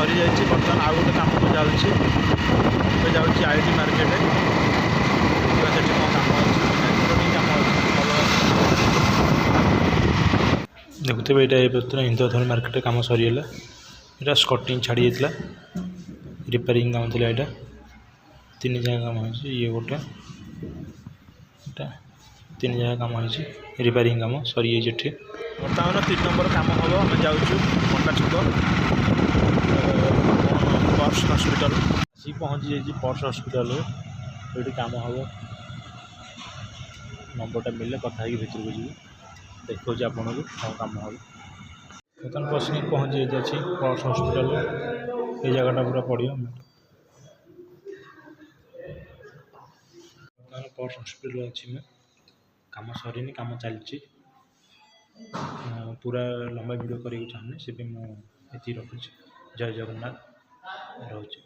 सरी जाइए बर्तमान आउ गोटे कम को जाऊँगी जाऊँगी आईटी मार्केट से कौन कम अच्छी कम देखुते ये इंद्रधर मार्केट कम सरीगला यहाँ स्कटिंग छाड़ी जाता रिपेयरिंग काम था यहाँ 3 जगह काम हो ये गोटे 3 जगह काम हो रिपेयरिंग काम सरी जाइए बर्तमान 3 नंबर काम हम आम जाऊँ पंडा छक पर्स हस्पिटाल आसी पहुँची जाइए पर्स हस्पिटाल ये काम हम नंबरटा मिले कथा भर को जी देखो आपन को कौन काम हम बर्तमान पशु पहुँची जाइए पर्स हस्पिटाल ये जगटा पूरा पड़ो बर्तमान पर्स हस्पिटाल अच्छी मैं काम सरीनी काम चलती पूरा लंबा वीडियो करने चाहिए से मुझे रखुच्छी जय जगन्नाथ रोचे।